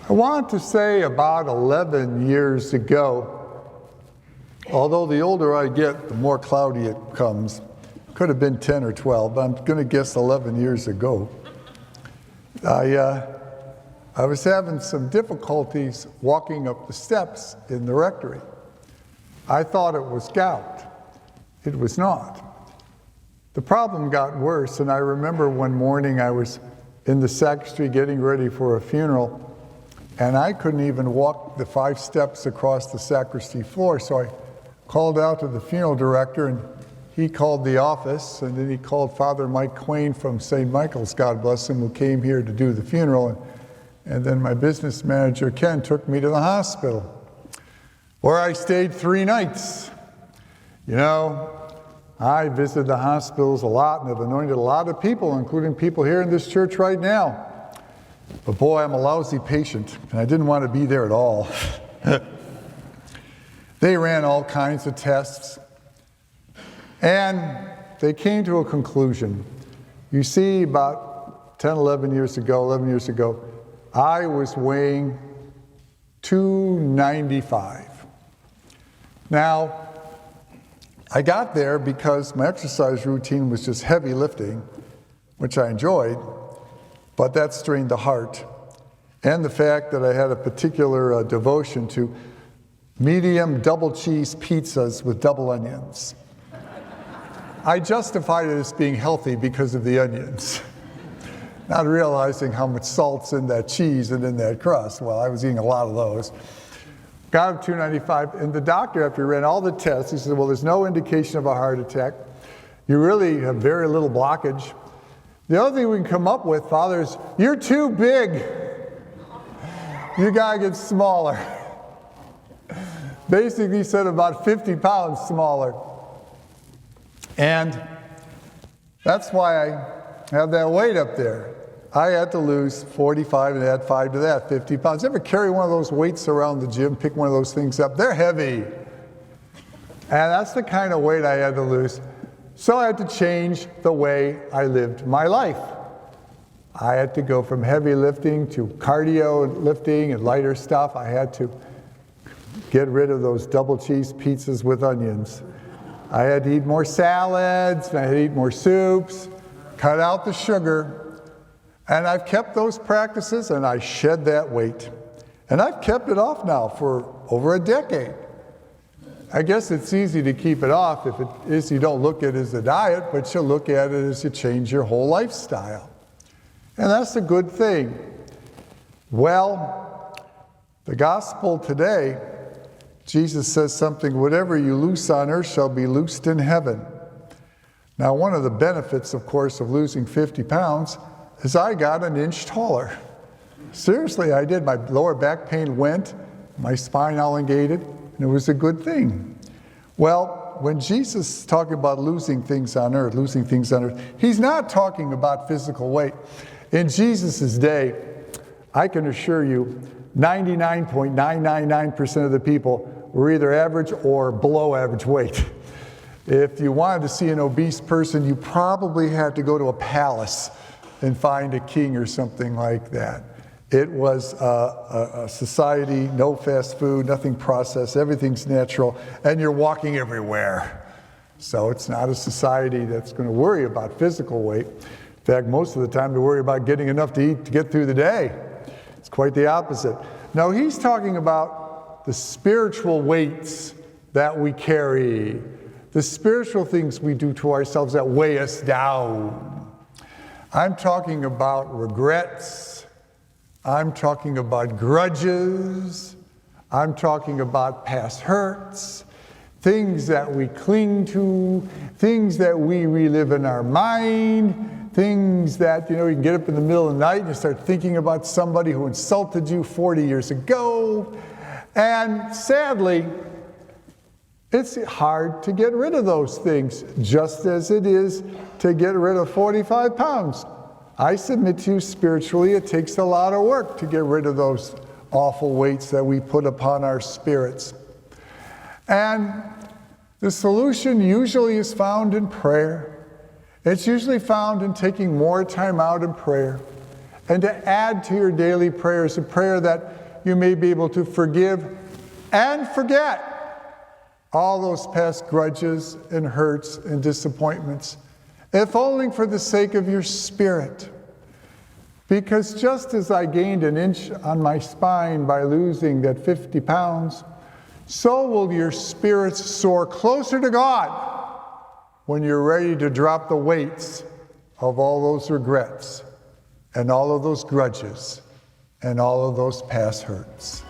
I want to say about 11 years ago, although the older I get, the more cloudy it comes. Could have been 10 or 12, but I'm going to guess 11 years ago. I was having some difficulties walking up the steps in the rectory. I thought it was gout. It was not. The problem got worse, and I remember one morning I was in the sacristy getting ready for a funeral, and I couldn't even walk the 5 steps across the sacristy floor, so I called out to the funeral director, and he called the office, and then he called Father Mike Quain from St. Michael's, God bless him, who came here to do the funeral, and then my business manager, Ken, took me to the hospital, where I stayed 3 nights. You know, I visited the hospitals a lot and have anointed a lot of people, including people here in this church right now. But boy, I'm a lousy patient, and I didn't want to be there at all. They ran all kinds of tests, and they came to a conclusion. You see, about 11 years ago, I was weighing 295. Now, I got there because my exercise routine was just heavy lifting, which I enjoyed, but that strained the heart. And the fact that I had a particular devotion to medium double cheese pizzas with double onions. I justified it as being healthy because of the onions, not realizing how much salt's in that cheese and in that crust. Well, I was eating a lot of those. Got up 295, and the doctor, after he ran all the tests, he said, well, there's no indication of a heart attack. You really have very little blockage. The other thing we can come up with, Father, is you're too big. You gotta get smaller. Basically, he said about 50 pounds smaller. And that's why I have that weight up there. I had to lose 45 and add 5 to that, 50 pounds. Ever carry one of those weights around the gym, pick one of those things up? They're heavy. And that's the kind of weight I had to lose. So I had to change the way I lived my life. I had to go from heavy lifting to cardio lifting and lighter stuff. I had to get rid of those double cheese pizzas with onions. I had to eat more salads, I had to eat more soups, cut out the sugar. And I've kept those practices, and I shed that weight. And I've kept it off now for over a decade. I guess it's easy to keep it off if it is you don't look at it as a diet, but you look at it as you change your whole lifestyle. And that's a good thing. Well, the gospel today, Jesus says something, whatever you loose on earth shall be loosed in heaven. Now, one of the benefits, of course, of losing 50 pounds is I got an inch taller. Seriously, I did. My lower back pain went, my spine elongated, and it was a good thing. Well, when Jesus is talking about losing things on earth, he's not talking about physical weight. In Jesus' day, I can assure you, 99.999% of the people were either average or below average weight. If you wanted to see an obese person, you probably had to go to a palace and find a king or something like that. It was a society, no fast food, nothing processed, everything's natural, and you're walking everywhere. So it's not a society that's going to worry about physical weight. In fact, most of the time they worry about getting enough to eat to get through the day. It's quite the opposite. No, he's talking about the spiritual weights that we carry, the spiritual things we do to ourselves that weigh us down. I'm talking about regrets. I'm talking about grudges. I'm talking about past hurts, things that we cling to, things that we relive in our mind, things that, you can get up in the middle of the night and you start thinking about somebody who insulted you 40 years ago. And sadly, it's hard to get rid of those things, just as it is to get rid of 45 pounds. I submit to you spiritually, it takes a lot of work to get rid of those awful weights that we put upon our spirits. And the solution usually is found in prayer. It's usually found in taking more time out in prayer and to add to your daily prayers a prayer that you may be able to forgive and forget all those past grudges and hurts and disappointments, if only for the sake of your spirit. Because just as I gained an inch on my spine by losing that 50 pounds, so will your spirits soar closer to God when you're ready to drop the weights of all those regrets and all of those grudges and all of those past hurts.